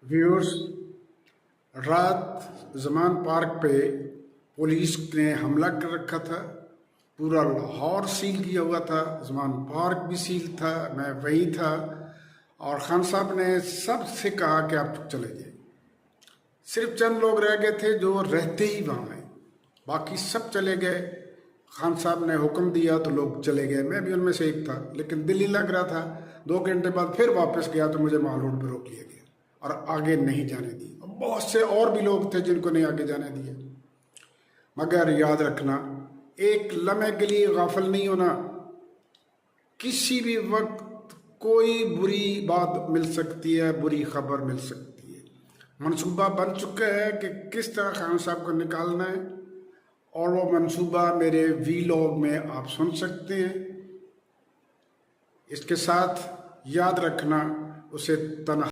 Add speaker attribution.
Speaker 1: Viewers, रात ज़मान park पे police ने हमला कर रखा था। पूरा लाहौर सील किया हुआ था, ज़मान पार्क भी सील था, मैं वहीं था। और खान साहब ने सबसे कहा कि आप चले जाइए। सिर्फ चंद लोग रह गए थे जो रहते ही वहाँ हैं, बाकी सब चले गए। खान साहब ने हुक्म दिया तो लोग चले गए, मैं भी उनमें से एक था। लेकिन दिल्ली लग रहा था, 2 घंटे बाद फिर वापस गया तो मुझे माल रोड पर रोक लिया गया और आगे नहीं जाने दी। बहुत से और भी लोग थे जिनको नहीं आगे जाने दिए। मगर याद रखना, एक लम्हे के लिए गाफिल नहीं होना। किसी भी वक्त कोई बुरी बात मिल सकती है, बुरी खबर मिल सकती है। मंसूबा बन चुका है कि किस तरह खान साहब को निकालना है, और वो मंसूबा मेरे वीलॉग में आप सुन सकते हैं। इसके साथ याद रखना, उसे तनहा